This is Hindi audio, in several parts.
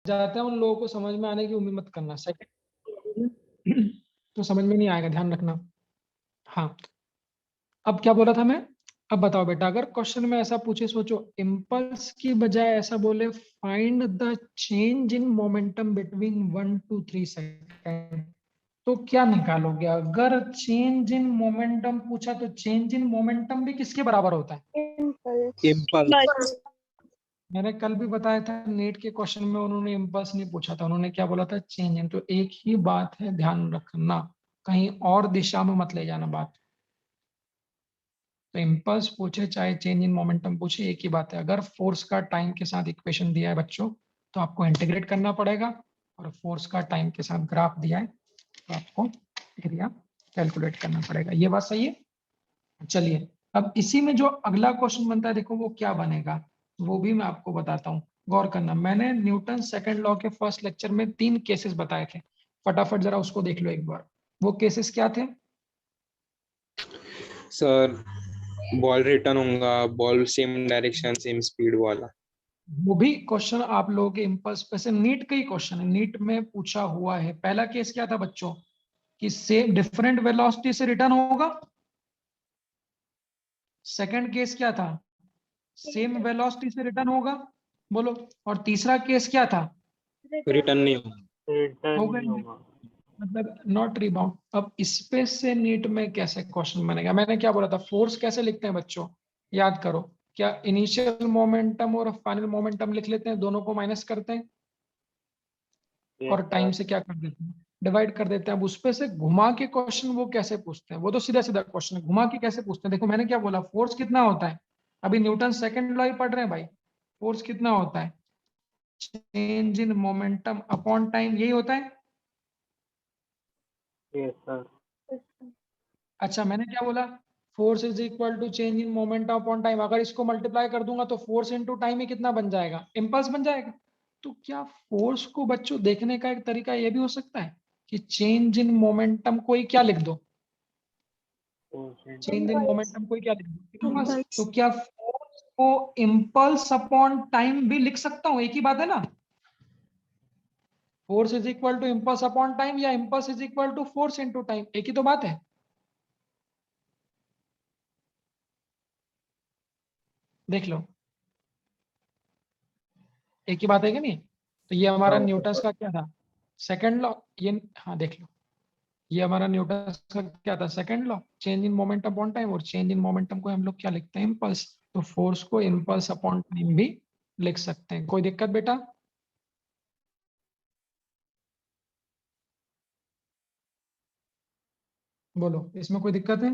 जाते हैं उन लोगों को समझ में आने की उम्मीद मत करना। सेकंड तो समझ में नहीं आएगा, ध्यान रखना। हाँ, अब क्या बोला था मैं? अब बताओ बेटा, अगर क्वेश्चन में ऐसा पूछे, सोचो इम्पल्स की बजाय ऐसा बोले find the change in momentum between 1 to 3 second, तो क्या निकालोगे? अगर चेंज इन मोमेंटम पूछा तो चेंज इन मोमेंटम भी किसके बराबर होता है? इम्पल्स। मैंने कल भी बताया था, नीट के क्वेश्चन में उन्होंने इम्पल्स नहीं पूछा था, उन्होंने क्या बोला था? Change in. तो एक ही बात है, ध्यान रखना, कहीं और दिशा में मत ले जाना बात। तो इम्पल्स पूछे चाहे चेंज इन मोमेंटम पूछे, एक ही बात है। अगर फोर्स का टाइम के साथ इक्वेशन दिया है बच्चों, तो आपको इंटीग्रेट करना पड़ेगा, और फोर्स का टाइम के साथ ग्राफ दिया है तो आपको एरिया कैलकुलेट करना पड़ेगा। ये बात सही है? चलिए, अब इसी में जो अगला क्वेश्चन बनता है, देखो वो क्या बनेगा, वो भी मैं आपको बताता हूँ। गौर करना, मैंने न्यूटन सेकंड लॉ के फर्स्ट लेक्चर में 3 केसेस बताए थे, फटाफट जरा उसको देख लो एक बार। वो केसेस क्या थे? सर बॉल रिटर्न होगा, ball same direction same speed वाला। वो भी क्वेश्चन आप लोगों के इम्पल्स पे से नीट का ही क्वेश्चन है, नीट में पूछा हुआ है। पहला केस क्या था बच्चों? कि सेम डिफरेंट वेलोसिटी से रिटर्न होगा। सेकंड केस क्या था? सेम वेलोसिटी से रिटर्न होगा। बोलो। और तीसरा केस क्या था? रिटर्न नहीं होगा। हो गया, मतलब नॉट रिबाउंड। अब इस पे से नीट में कैसे क्वेश्चन बनेगा? मैंने क्या बोला था, फोर्स कैसे लिखते हैं बच्चों? याद करो, क्या इनिशियल मोमेंटम और फाइनल मोमेंटम लिख लेते हैं, दोनों को माइनस करते हैं, और टाइम से क्या कर देते हैं? डिवाइड कर देते हैं। अब उस पे से घुमा के क्वेश्चन वो कैसे पूछते हैं? वो तो सीधा सीधा क्वेश्चन है, घुमा के कैसे पूछते हैं? देखो मैंने क्या बोला, फोर्स कितना होता है? अभी न्यूटन सेकंड लॉ ही पढ़ रहे हैं भाई। फोर्स कितना होता है? Change in momentum upon time, यही होता है। Yes sir. अच्छा, मैंने क्या बोला? Force is equal to change in momentum upon time. अगर इसको मल्टीप्लाई कर दूंगा तो फोर्स इनटू टाइम ही कितना बन जाएगा? इम्पल्स बन जाएगा। तो क्या फोर्स को बच्चों देखने का एक तरीका ये भी हो सकता है कि चेंज इन मोमेंटम को ही क्या लिख दो? चेंज इन मोमेंटम को ही क्या लिख दो? इम्पल्स। तो क्या फोर्स को इम्पल्स अपॉन टाइम भी लिख सकता हूं? एक ही बात है ना। Force is equal to impulse upon time, या impulse is equal to force into time, एक ही तो बात है। देख लो, एक ही बात है कि नहीं? तो ये हमारा न्यूटन का क्या था? Second law. ये हाँ देख लो, ये हमारा न्यूटन का क्या था? Second law, change in momentum upon time. और चेंज इन मोमेंटम को हम लोग क्या लिखते हैं? इम्पल्स। तो फोर्स को इम्पल्स अपॉन टाइम भी लिख सकते हैं। कोई दिक्कत बेटा? बोलो, इसमें कोई दिक्कत है?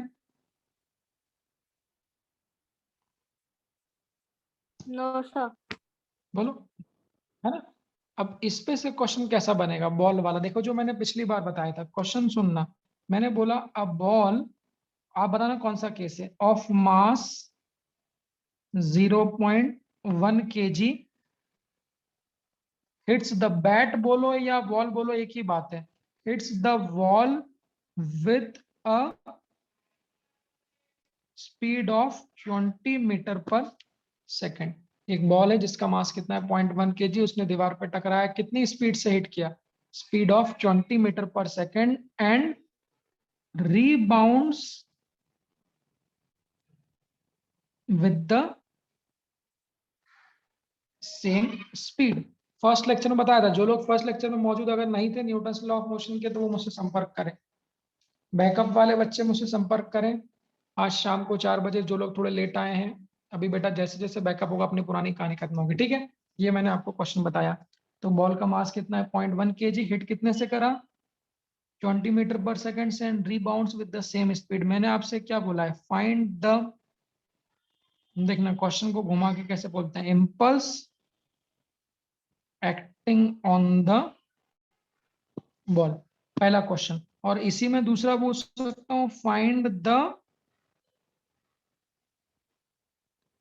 No sir. बोलो, है ना। अब इस पे से क्वेश्चन कैसा बनेगा? बॉल वाला देखो, जो मैंने पिछली बार बताया था क्वेश्चन, सुनना। मैंने बोला अ बॉल, आप बताना कौन सा केस है, of mass 0.1 kg hits the bat, बोलो या वॉल बोलो, एक ही बात है। Hits the wall with a speed of 20 metre per second. एक बॉल है जिसका मास कितना है? 0.1 kg, उसने दीवार पर टकराया, कितनी स्पीड से हिट किया? Speed of 20 metre per second, and rebounds with the same speed. First lecture में बताया था, जो लोग फर्स्ट लेक्चर में मौजूद अगर नहीं थे न्यूटन लॉ ऑफ मोशन के, तो वो मुझसे संपर्क करें। बैकअप वाले बच्चे मुझसे संपर्क करें आज शाम को 4 बजे, जो लोग थोड़े लेट आए हैं। अभी बेटा जैसे जैसे बैकअप होगा अपनी पुरानी कहानी खत्म होगी, ठीक है। ये मैंने आपको क्वेश्चन बताया। तो बॉल का मास कितना है? 0.1 kg, हिट कितने से करा? 20 मीटर पर सेकेंड से, and rebounds with the same speed. मैंने आपसे क्या बोला है? फाइंड द, देखना क्वेश्चन को घुमा के कैसे बोलते हैं, impulse acting on the ball, पहला क्वेश्चन। और इसी में दूसरा पूछ सकता हूं, find the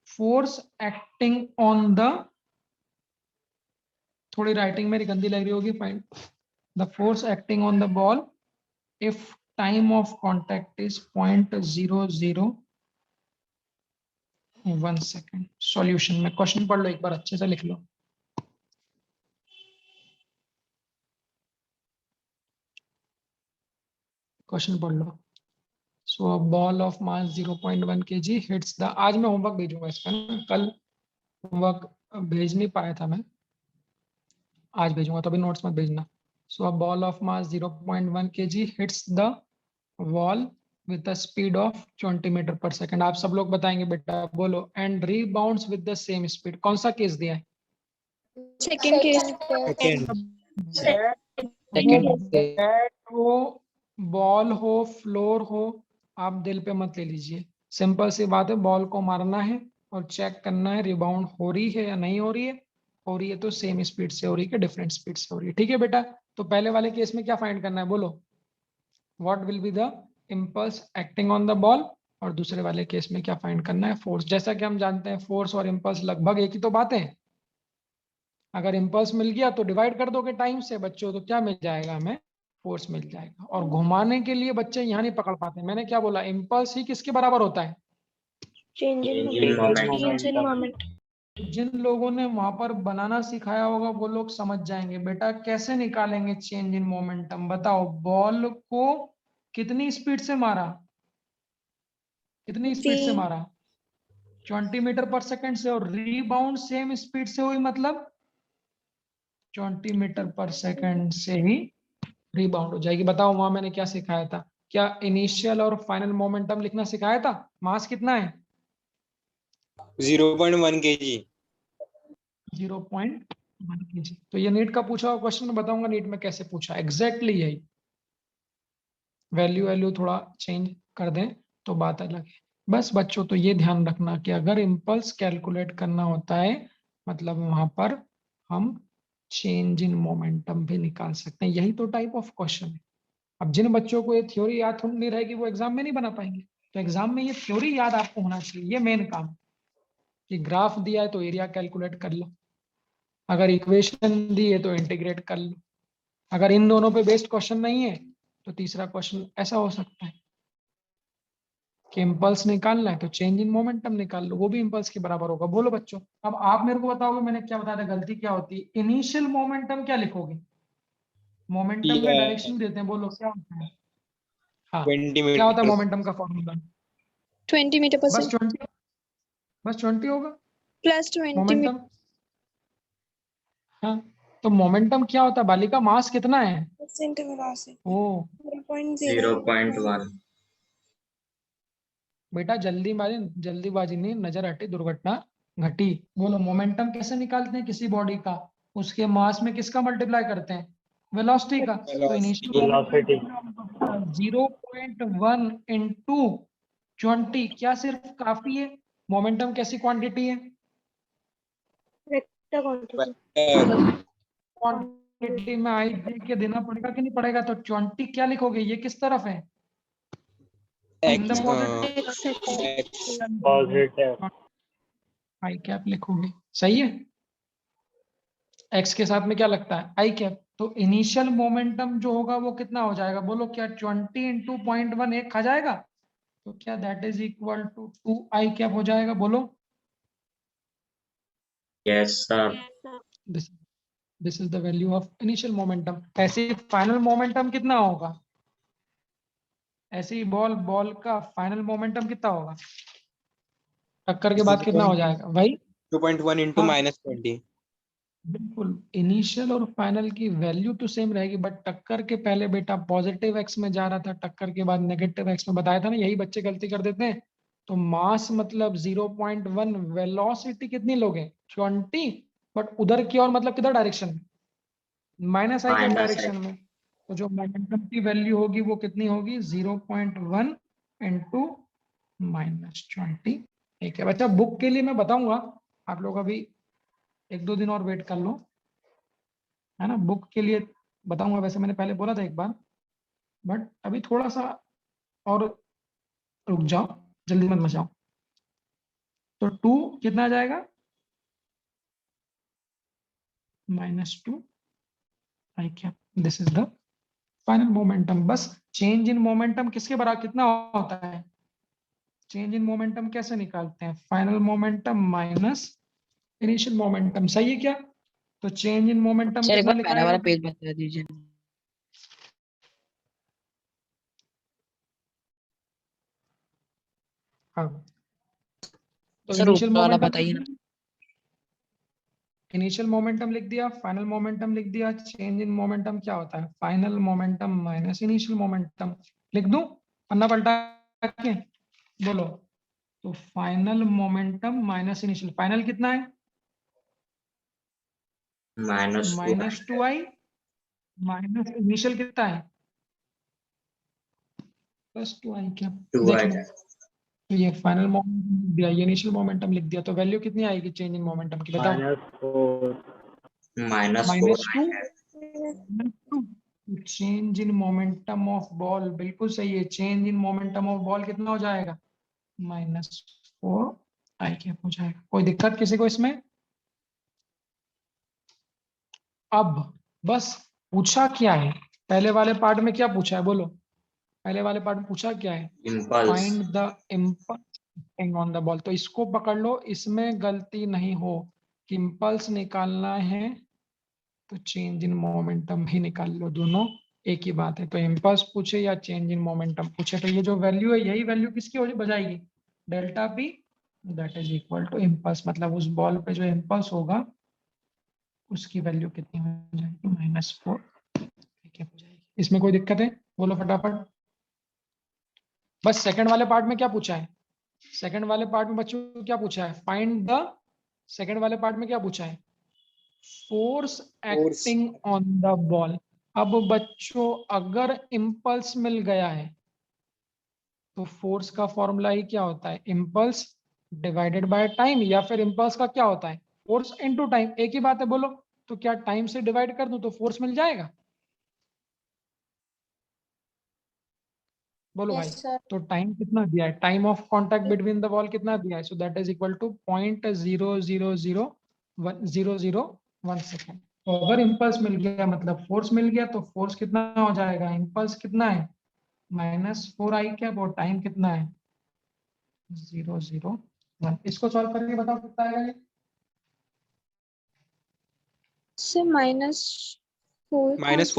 force acting on the, थोड़ी राइटिंग मेरी गंदी लग रही होगी, find the force acting on the ball if time of contact is 0.001 second. Solution में क्वेश्चन पढ़ लो एक बार, अच्छे से लिख लो। क्वेश्चन पढ़ लो। So a ball of mass 0.1 kg hits the, आज मैं होमवर्क भेजूंगा इसका ना, कल होमवर्क भेज नहीं पाया था मैं, आज भेजूंगा, तभी नोट्स मत भेजना। So a ball of mass 0.1 kg hits the wall with the speed of 20 metre per second. आप सब लोग बताएंगे बेटा, बोलो। And rebounds with the same speed. कौन सा केस दिया है? Second case. सेकंड सेकंड के बैट हो, बॉल हो, फ्लोर हो, आप दिल पे मत ले लीजिए। सिंपल सी बात है, बॉल को मारना है और चेक करना है रिबाउंड हो रही है या नहीं हो रही है। हो रही है तो सेम स्पीड से हो रही है कि डिफरेंट स्पीड से हो रही है। ठीक है बेटा, तो पहले वाले केस में क्या फाइंड करना है, बोलो। What will be the impulse acting on the ball, और दूसरे वाले केस में क्या फाइंड करना है, फोर्स। जैसा कि हम जानते हैं फोर्स और इम्पल्स लगभग एक ही तो बात है। अगर इम्पल्स मिल गया तो डिवाइड कर दोगे टाइम से बच्चों, तो क्या मिल जाएगा हमें, फोर्स मिल जाएगा। और घुमाने के लिए बच्चे यहाँ नहीं पकड़ पाते। मैंने क्या बोला, इम्पल्स ही किसके बराबर होता है? Change in moment. जिन लोगों ने वहां पर बनाना सिखाया होगा वो लोग समझ जाएंगे। बेटा कैसे निकालेंगे चेंज इन मोमेंटम, बताओ। बॉल को कितनी स्पीड से मारा, कितनी स्पीड से मारा? 20 मीटर पर सेकंड से, और रीबाउंड सेम स्पीड से हुई, मतलब 20 मीटर पर सेकंड से ही रीबाउंड हो जाएगी। बताओ वहां मैंने क्या सिखाया था? क्या इनिशियल और फाइनल मोमेंटम लिखना सिखाया था? मास कितना है? 0.1 kg। 0.1 kg। तो ये नीट का पूछा हुआ क्वेश्चन, मैं बताऊंगा नीट में कैसे पूछा, एग्जैक्टली यही। वैल्यू थोड़ा चेंज कर दें तो बात अलग है। बस बच्चों तो ये ध्यान रखना कि अगर इम्पल्स कैलकुलेट करना होता है, मतलब वहां पर हम चेंज इन मोमेंटम भी निकाल सकते हैं। यही तो टाइप ऑफ क्वेश्चन है। अब जिन बच्चों को ये थ्योरी याद नहीं रहेगी वो एग्जाम में नहीं बना पाएंगे। तो एग्जाम में ये थ्योरी याद आपको होना चाहिए, ये मेन काम है। कि ग्राफ दिया है तो एरिया कैलकुलेट कर लो, अगर इक्वेशन दी है तो इंटीग्रेट कर लो, अगर इन दोनों पे बेस्ड क्वेश्चन नहीं है तो तीसरा क्वेश्चन ऐसा हो सकता है कि इम्पल्स निकालना है तो चेंज इन मोमेंटम निकाल लो, वो भी इम्पल्स के बराबर होगा। बोलो बच्चों, अब आप मेरे को बताओगे मैंने क्या बताया था, गलती क्या होती है? इनिशियल मोमेंटम क्या लिखोगे? मोमेंटम में डायरेक्शन देते हैं, बोलो क्या होता है? हाँ, 20 क्या होता है मीटर। मोमेंटम का फॉर्मूला? 20 मीटर पर बस सेकंड 20, बस 20 होगा प्लस 20 मोमेंटम। हाँ, तो मोमेंटम क्या होता है बालिका? मास कितना है? मीटर वेलोसिटी ओ 0.1 बेटा, जल्दीबाजी नहीं, नजर हटी दुर्घटना घटी। बोलो मोमेंटम कैसे निकालते हैं किसी बॉडी का? उसके मास में किसका मल्टीप्लाई करते हैं? वेलोसिटी का। तो इनिशियल वेलोसिटी 0.1 इंटू 20 क्या सिर्फ काफी है? मोमेंटम कैसी क्वांटिटी है? Vector quantity. क्वांटिटी में आई जे के देना पड़ेगा कि नहीं पड़ेगा? तो 20 क्या लिखोगे, ये किस तरफ है? In the positive, positive I cap लिखोगे, सही है। एक्स के साथ में क्या लगता है? आई कैप। तो इनिशियल मोमेंटम जो होगा वो कितना हो जाएगा? बोलो, क्या 20 इंटू 0.1 एक खा जाएगा? तो क्या that is equal to 2 I cap हो जाएगा? बोलो। Yes sir this this is the value of initial momentum. ऐसे फाइनल मोमेंटम कितना होगा? ऐसे ही बॉल का फाइनल मोमेंटम कितना होगा? टक्कर के बाद कितना हो जाएगा भाई? 2.1 इंटू हाँ, -20। बिल्कुल। इनिशियल और फाइनल की वैल्यू तो सेम रहेगी, बट टक्कर के पहले बेटा पॉजिटिव एक्स में जा रहा था, टक्कर के बाद नेगेटिव एक्स में, बताया था ना, यही बच्चे गलती कर देते हैं। तो मास मतलब 0.1, वेलोसिटी कितनी लोगे? 20, बट उधर की ओर मतलब किधर डायरेक्शन में? माइनस आई कैप डायरेक्शन में। तो जो मोमेंटम की वैल्यू होगी वो कितनी होगी? 0.1 इंटू -20। ठीक है बच्चा, बुक के लिए मैं बताऊंगा, आप लोग अभी 1-2 दिन और वेट कर लो, है ना। बुक के लिए बताऊंगा, वैसे मैंने पहले बोला था एक बार, बट अभी थोड़ा सा और रुक जाओ, जल्दी मत मचाओ। तो 2 कितना आ जाएगा? -2 आई cap. This is the final momentum. बस चेंज इन मोमेंटम किसके बराबर कितना होता है? चेंज इन मोमेंटम कैसे निकालते हैं? Final momentum minus initial momentum, सही है क्या? तो चेंज इन मोमेंटम सर एक कितना बार लिखा पहला है वाला बेटा? पेज बता दीजिए हाँ, तो सर इनिशियल ऊपर वाला मोमेंटम बताइए ना। इनिशियल मोमेंटम लिख दिया, फाइनल मोमेंटम लिख दिया। चेंज इन मोमेंटम क्या होता है? Final momentum minus initial momentum. लिख दूं पन्ना पलटा के? बोलो। तो final momentum minus initial, final कितना है? -2 -2i माइनस इनिशियल कितना है? +2i। क्या 2 देख लो, तो ये फाइनल मोमेंटम लिख दिया, ये इनिशियल मोमेंटम लिख दिया, तो वैल्यू कितनी आएगी चेंज इन मोमेंटम की? बताओ। -4 -2 change in momentum of ball, बिल्कुल सही है। Change in momentum of ball कितना हो जाएगा? -4i हो जाएगा। कोई दिक्कत किसी को इसमें? अब बस पूछा क्या है पहले वाले पार्ट में? क्या पूछा है बोलो? पहले वाले पार्ट में पूछा क्या है? Impulse find the impulse on the ball. तो इसको पकड़ लो, इसमें गलती नहीं हो कि इम्पल्स निकालना है तो चेंज इन मोमेंटम ही निकाल लो, दोनों एक ही बात है। तो इम्पल्स पूछे या चेंज इन मोमेंटम पूछे, तो ये जो वैल्यू है यही वैल्यू किसकी हो बजाएगी? Delta p that is equal to impulse, मतलब उस बॉल पे जो इम्पल्स होगा उसकी वैल्यू कितनी हो जाएगी? -4 हो जाएगी। इसमें कोई दिक्कत है? बोलो फटाफट। बस सेकंड वाले पार्ट में क्या पूछा है? सेकंड वाले पार्ट में बच्चों क्या पूछा है? फाइंड द, सेकंड वाले पार्ट में क्या पूछा है? Force acting on the ball. अब बच्चों अगर इम्पल्स मिल गया है तो फोर्स का फॉर्मूला ही क्या होता है? इम्पल्स डिवाइडेड बाय टाइम, या फिर इम्पल्स का क्या होता है? फोर्स इनटू टाइम, एक ही बात है। बोलो, तो क्या टाइम से डिवाइड कर दूं तो फोर्स मिल जाएगा? बोलो भाई। Yes, sir. तो टाइम कितना दिया है? Time of contact between the ball कितना दिया है? So that is equal to 0.0001 second. तो अगर इम्पल्स मिल गया मतलब फोर्स मिल गया, तो फोर्स कितना हो जाएगा? इम्पल्स कितना है? -4i क्या, वो टाइम कितना है? 0.01। इसको सॉल्व करके बताओ कितना आएगा ये? So -4,000. -4000 माइनस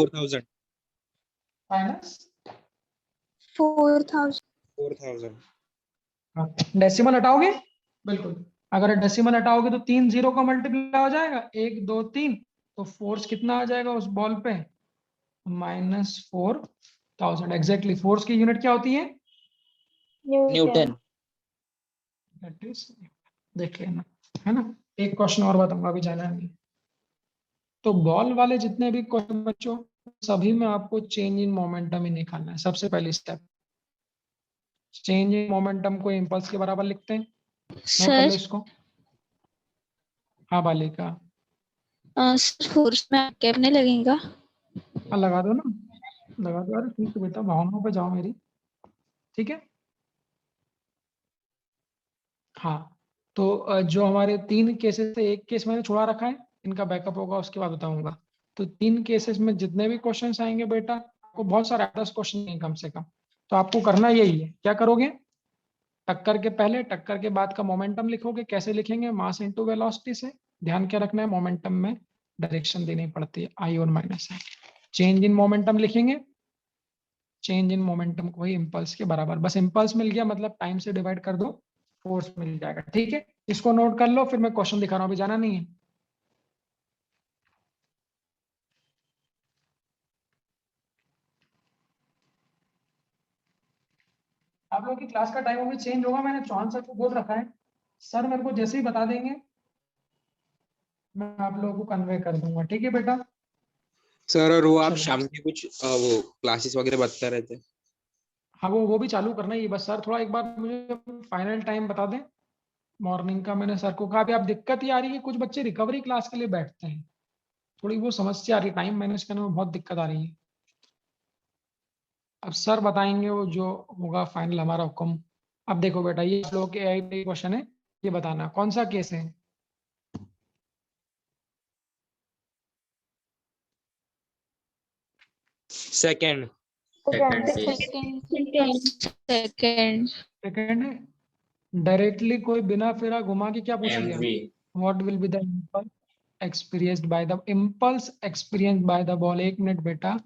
4,000. 4000 डेसिमल हटाओगे? बिल्कुल। अगर डेसिमल हटाओगे तो 3 0 का मल्टीप्लाई हो जाएगा, 1 2 3। तो फोर्स कितना आ जाएगा उस बॉल पे? -4000 एग्जैक्टली। फोर्स की यूनिट क्या होती है? न्यूटन। दैट इज, देख लेना, है ना। एक क्वेश्चन और बताऊंगा, अभी जाना नहीं। तो बॉल वाले जितने भी क्वेश्चन बच्चों, सभी में आपको चेंज इन मोमेंटम ही निकालना है। सबसे पहली स्टेप, चेंज इन मोमेंटम को इम्पल्स के बराबर लिखते हैं। नोट कर लो सर, इसको। हाँ बालिका, फोर्स में कैप नहीं लगेगा? हाँ लगा दो ना, लगा दो। अरे ठीक है बेटा, भावनाओं पे जाओ मेरी, ठीक है। हाँ, तो जो हमारे 3 केसेस थे, एक केस मैंने छोड़ा रखा है, इनका बैकअप होगा उसके बाद बताऊंगा। तो 3 केसेस में जितने भी क्वेश्चंस आएंगे बेटा, आपको बहुत सारे 10 क्वेश्चन नहीं कम से कम, तो आपको करना यही है। क्या करोगे? टक्कर के पहले, टक्कर के बाद का मोमेंटम लिखोगे। कैसे लिखेंगे? मास इनटू वेलोसिटी से। ध्यान क्या रखना है? मोमेंटम में डायरेक्शन देनी पड़ती है, आई और माइनस है। चेंज इन मोमेंटम लिखेंगे, चेंज इन मोमेंटम को ही इम्पल्स के बराबर। बस इम्पल्स मिल गया मतलब टाइम से डिवाइड कर दो, फोर्स मिल जाएगा। ठीक है, इसको नोट कर लो, फिर मैं क्वेश्चन दिखा रहा हूं, अभी जाना नहीं है। आप लोगों की क्लास का टाइम अभी चेंज होगा, मैंने चौहान सर को बोल रखा है। सर मेरे को जैसे ही बता देंगे मैं आप लोगों को कन्वे कर दूंगा, ठीक है बेटा। सर। और वो आप चलो, शाम के कुछ वो क्लासेस वगैरह बता रहे थे। हाँ वो भी चालू करना ही है। बस सर थोड़ा एक बार मुझे फाइनल टाइम बता दें मॉर्निंग का। मैंने सर को कहा अभी आप दिक्कत ही आ रही है, कुछ बच्चे रिकवरी क्लास के लिए बैठते हैं, थोड़ी वो समस्या आ रही है, टाइम मैनेज करने में बहुत दिक्कत आ रही है। अब सर बताएंगे वो जो होगा फाइनल हमारा हुक्म। अब देखो बेटा, ये आप लोगों के AI क्वेश्चन है, ये बताना कौन सा केस है। सेकंड। सेकंड. सेकंड है। डायरेक्टली कोई बिना फेरा घुमा के क्या पूछ लिया? MV what will be the impulse experienced by the, impulse experienced by the ball. एक मिनट बेटा,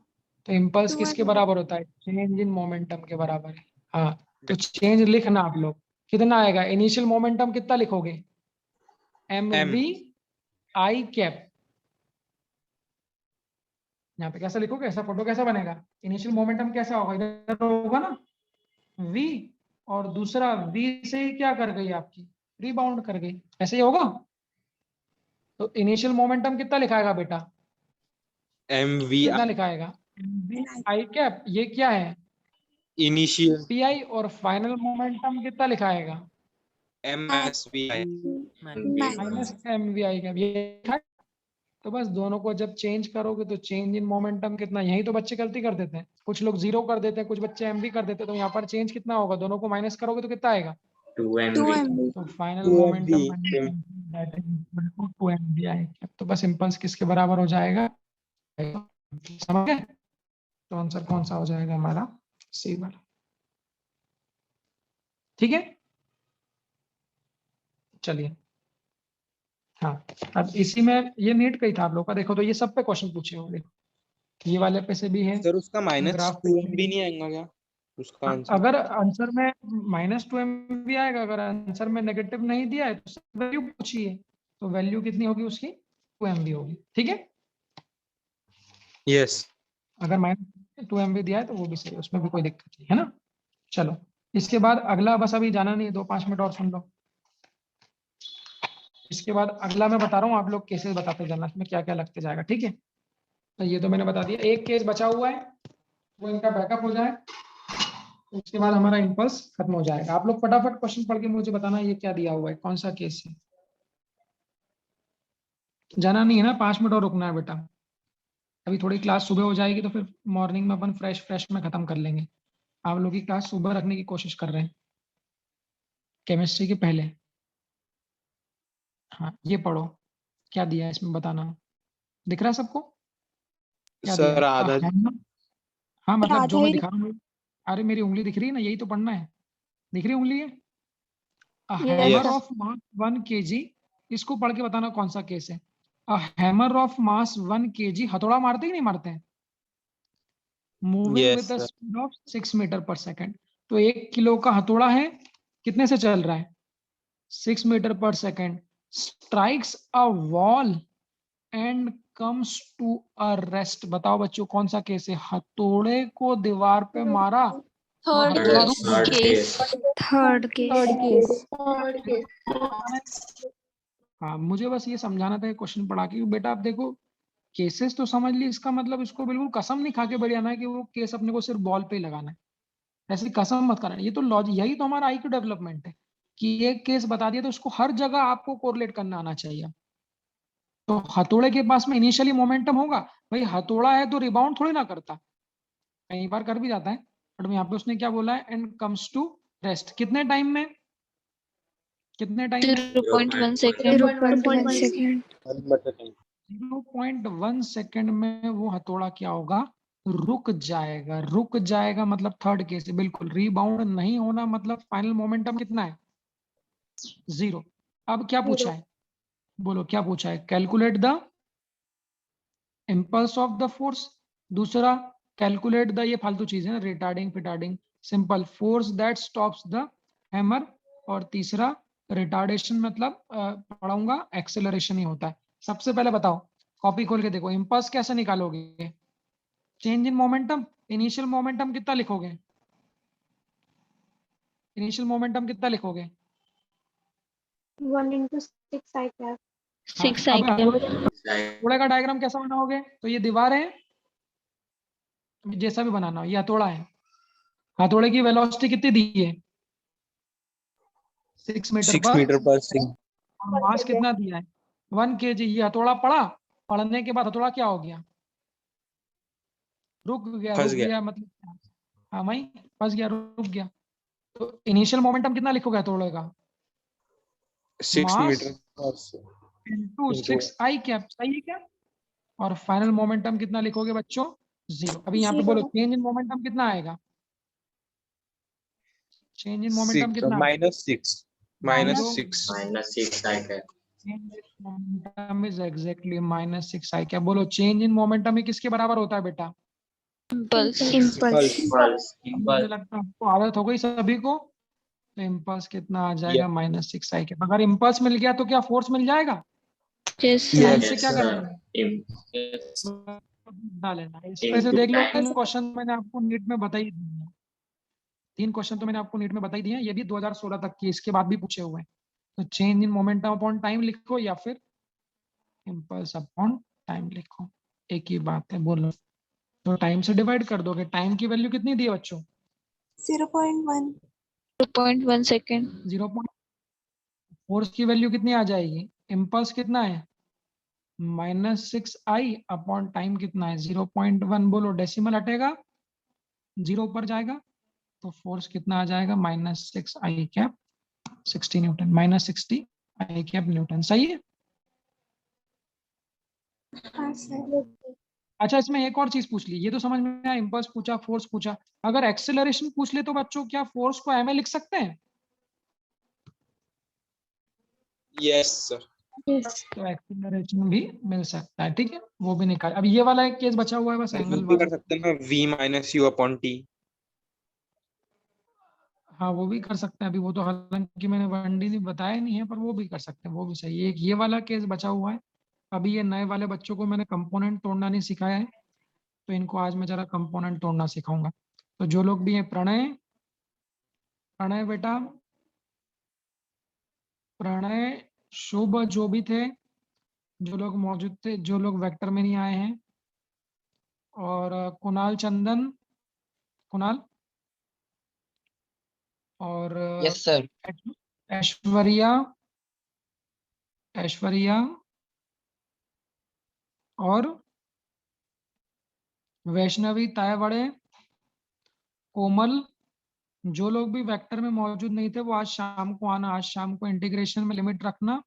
तो इम्पल्स किसके बराबर होता है? चेंज इन मोमेंटम के बराबर है। हाँ, तो चेंज लिखना आप लोग, कितना आएगा? इनिशियल मोमेंटम कितना लिखोगे? M M. V I cap. यहाँ पे कैसा लिखोगे? ऐसा फोटो कैसा बनेगा? इनिशियल मोमेंटम कैसा होगा? इधर होगा ना v, और दूसरा v से ही क्या कर गई आपकी? रिबाउंड कर गई, ऐसे ही होगा। तो इनिशियल मोमेंटम कितना लिखाएगा बेटा? MV कितना लिखाएगा? आई कैप, ये क्या है? initial पी और फाइनल मोमेंटम कितना लिखाएगा? MSVI minus M V I cap, ये लिखा है। तो बस दोनों को जब चेंज करोगे तो चेंज इन मोमेंटम कितना, यही तो बच्चे गलती कर देते हैं, कुछ लोग 0 कर देते हैं, कुछ बच्चे एम भी कर देते हैं। तो यहाँ पर चेंज कितना होगा? दोनों को माइनस करोगे तो कितना आएगा? 2 MV. तो final 2 momentum MV that is equal to 2 mv I cap. तो बस इम्पल्स किसके बराबर हो जाएगा? समझ गए? तो आंसर कौन सा हो जाएगा हमारा? सी वाला। ठीक है, चलिए। हाँ, अब इसी में ये नीट का ही था आप लोग का। देखो तो ये सब पे क्वेश्चन पूछे होंगे, देखो ये वाले पे से भी है, सर उसका ग्राफ -2 MV नहीं आएगा क्या उसका आंसर? अगर आंसर में -2 MV आएगा, अगर आंसर में नेगेटिव नहीं दिया है तो वैल्यू पूछिए, तो वैल्यू कितनी होगी उसकी? 2 MV होगी। ठीक है, यस अगर -2 MV दिया है तो वो भी सही है, उसमें भी कोई दिक्कत नहीं है ना। चलो, इसके बाद अगला, बस अभी जाना नहीं है, 2-5 मिनट और सुन लो। इसके बाद अगला मैं बता रहा हूँ, आप लोग केसेस बताते जाना, इसमें क्या क्या लगते जाएगा। ठीक है, तो ये तो मैंने बता दिया। एक केस बचा हुआ है, वो इनका बैकअप हो जाए, उसके बाद हमारा इम्पल्स खत्म हो जाएगा। आप लोग फटाफट क्वेश्चन पढ़ के मुझे बताना ये क्या दिया हुआ है, कौन सा केस है। जाना नहीं है ना, 5 मिनट और रुकना है बेटा। अभी थोड़ी क्लास सुबह हो जाएगी तो फिर मॉर्निंग में अपन फ्रेश में खत्म कर लेंगे। आप लोग की क्लास सुबह रखने की कोशिश कर रहे हैं केमिस्ट्री के पहले। हाँ, ये पढ़ो क्या दिया है इसमें, बताना। दिख रहा है सबको क्या दिया सर है? आधा हाँ, मतलब जो मैं दिखा रहा हूँ। अरे मेरी उंगली दिख रही है ना, यही तो पढ़ना है। दिख रही उंगली है? Hammer Yes. Of mass 1 kg, इसको पढ़ के बताना कौन सा केस है। हैमर ऑफ मास 1 kg, हथौड़ा मारते ही नहीं मारते हैं, moving Yes with the sir. Speed of 6 metre per second. तो 1 किलो का हथौड़ा है, कितने से चल रहा है? 6 metre per second. Strikes a wall and comes to a rest. बताओ बच्चों कौन सा केस है? हथौड़े को दीवार पे मारा और थर्ड हथौड़ा रुक गया। Third case. थर्ड केस हाँ, मुझे बस ये समझाना था क्वेश्चन पढ़ा के, बेटा आप देखो केसेस तो समझ ली, इसका मतलब इसको बिल्कुल कसम नहीं खा के बैठ जाना है कि वो केस अपने को सिर्फ बॉल पे ही लगाना है। ऐसी कसम मत करना। ये तो लॉजिक, यही तो हमारा IQ डेवलपमेंट है कि एक केस बता दिया तो उसको हर जगह आपको कोरिलेट करना आना चाहिए। तो हथौड़े के पास में इनिशियली मोमेंटम होगा, भाई हथौड़ा है तो रिबाउंड थोड़ी ना करता, कई बार कर भी जाता है, बट यहाँ पे उसने क्या बोला है? And comes to rest. कितने टाइम में? कितने टाइम में? 0.1 सेकेंड 0.1 सेकेंड में वो हथौड़ा क्या होगा? रुक जाएगा। रुक जाएगा मतलब थर्ड केस है बिल्कुल। रीबाउंड नहीं होना मतलब फाइनल मोमेंटम कितना है? 0। अब क्या पूछा है? बोलो क्या पूछा है? Calculate the impulse of the force. दूसरा कैलकुलेट द, ये फालतू चीज है ना, रिटार्डिंग फिटार्डिंग, simple force that stops the hammer. और तीसरा रिटार्डेशन, मतलब पढ़ाऊंगा एक्सेलरेशन ही होता है। सबसे पहले बताओ, कॉपी खोल के देखो, इम्पल्स कैसे निकालोगे? Change in momentum. Initial momentum कितना लिखोगे? इनिशियल मोमेंटम कितना लिखोगे? 1 into 6 I cap. 6 अब आएगा। हथौड़े का डायग्राम कैसा बनाओगे? तो ये दीवार है, जैसा भी बनाना हो, ये हथौड़ा है। हथौड़े की वेलोसिटी कितनी दी है? 6 मीटर 6 पर, meter per second. और मास कितना दिया है? 1 kg। ये हथौड़ा पड़ा, पड़ने के बाद हथौड़ा क्या हो गया? रुक गया। फंस रुक गया. गया मतलब क्या? हाँ भाई, फंस गया, रुक गया। तो इनिशियल मोमेंटम कितना लिखोगे हथौड़े का? 6 मास meter per second. Into Into 6 आई कैप, सही है क्या? और फाइनल मोमेंटम कितना लिखोगे बच्चों? 0। अभी यहाँ पे बोलो चेंज इन मोमेंटम कितना आएगा? चेंज इन मोमेंटम 6 कितना आएगा? -6 बोलो। -6. -6 I cap. Change in momentum is exactly -6 I cap. बोलो चेंज इन मोमेंटम ही किसके बराबर होता है बेटा? Impulse Impulse. Impulse. मुझे लगता है आपको आदत हो गई सभी को, तो इम्पल्स कितना आ जाएगा -6 i कैप। अगर इम्पल्स मिल गया तो क्या फोर्स मिल जाएगा? Yes time sir. से क्या sir. करना Yes. डाल लेना। इस पे से देख लो, 3 क्वेश्चन मैंने आपको नीट में बता ही दिए हैं। 3 क्वेश्चन तो मैंने आपको नीट में बता ही दिए हैं, ये भी 2016 तक की, इसके बाद भी पूछे हुए हैं। तो change in momentum upon time लिखो या फिर इम्पल्स अपॉन टाइम लिखो, एक ही बात है। बोलो, तो टाइम से डिवाइड कर दोगे। टाइम की वैल्यू कितनी दी है बच्चों? 0.1. 2.1 सेकेंड। 0. फोर्स की वैल्यू कितनी आ जाएगी? इम्पल्स कितना है? -6i अपॉन टाइम कितना है? 0.1। बोलो, डेसिमल हटेगा, 0 ऊपर जाएगा, तो फोर्स कितना आ जाएगा? -6i cap 60 Newton, -60i cap Newton. सही है। हाँ सर. अच्छा, इसमें एक और चीज पूछ ली, ये तो समझ में आया, इम्पल्स पूछा, फोर्स पूछा। अगर एक्सेलरेशन पूछ ले तो बच्चों क्या फोर्स को एम लिख सकते हैं? Yes sir. तो एक्सेलरेशन भी मिल सकता है, ठीक है, वो भी निकाल। अब ये वाला एक केस बचा हुआ है बस, वो एंगल भी वाला। कर सकते हैं ना, v minus you upon T. हाँ, वो भी कर सकते हैं। अभी वो तो हालांकि मैंने 1D नहीं बताया नहीं है, पर वो भी कर सकते हैं, वो भी सही है। एक ये वाला केस बचा हुआ है। अभी ये नए वाले बच्चों को मैंने कंपोनेंट तोड़ना नहीं सिखाया है, तो इनको आज मैं जरा कंपोनेंट तोड़ना सिखाऊंगा। तो जो लोग भी हैं, प्रणय, प्रणय बेटा, प्रणय, शुभ, जो भी थे, जो लोग मौजूद थे, जो लोग वेक्टर में नहीं आए हैं, और कुणाल, चंदन, कुणाल, और Yes, sir. ऐश्वर्या, ऐश्वर्या, और वैष्णवी, तायवड़े, कोमल। जो लोग भी वेक्टर में मौजूद नहीं थे वो आज शाम को आना। आज शाम को इंटीग्रेशन में लिमिट रखना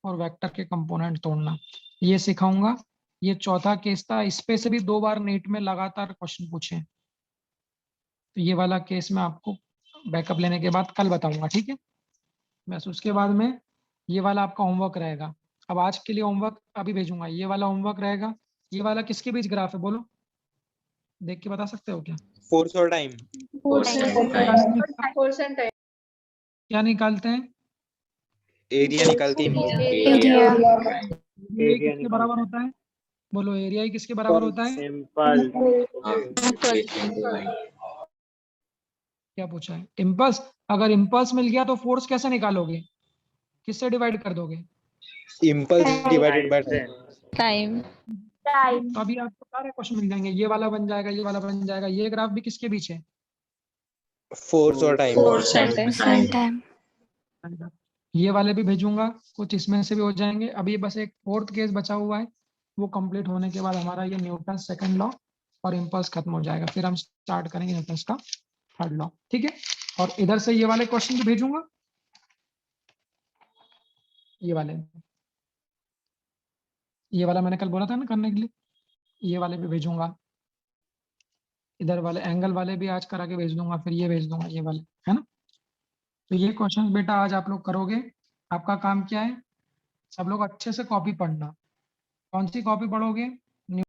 और वेक्टर के कंपोनेंट तोड़ना, ये सिखाऊंगा। ये चौथा केस था, इस पे से भी 2 बार नीट में लगातार क्वेश्चन पूछे। तो ये वाला केस मैं आपको बैकअप लेने के बाद कल बताऊंगा, ठीक है। बस उसके बाद में ये वाला आपका होमवर्क रहेगा। अब आज के लिए होमवर्क अभी भेजूंगा, ये वाला होमवर्क रहेगा। ये वाला किसके बीच ग्राफ है? बोलो, देख के बता सकते हो क्या? फोर्स और टाइम। Force and time. क्या निकालते हैं? एरिया निकालती है। Area. एरिया किसके बराबर होता है? बोलो, एरिया ही किसके बराबर होता है? क्या पूछा है? इम्पल्स। अगर इम्पल्स मिल गया तो फोर्स कैसे निकालोगे? किससे डिवाइड कर दोगे? Impulse divided by time. तो अभी आपको सारे क्वेश्चन मिल जाएंगे, ये वाला बन जाएगा, ये वाला बन जाएगा। ये ग्राफ भी किसके बीच है? फोर्स और time. Force and time. Time. ये वाले भी भेजूंगा, कुछ इसमें से भी हो जाएंगे। अभी बस एक 4th केस बचा हुआ है, वो कंप्लीट होने के बाद हमारा ये न्यूटन सेकंड लॉ और इम्पल्स खत्म हो जाएगा। फिर हम स्टार्ट करेंगे न्यूटन का थर्ड लॉ, ठीक है। और इधर से ये वाले क्वेश्चन भी भेजूंगा, ये वाला मैंने कल बोला था ना करने के लिए, ये वाले भी भेजूंगा। इधर वाले एंगल वाले भी आज करा के भेज दूंगा, फिर ये भेज दूंगा, ये वाले, है ना। तो ये क्वेश्चन बेटा आज आप लोग करोगे। आपका काम क्या है? सब लोग अच्छे से कॉपी पढ़ना। कौन सी कॉपी पढ़ोगे?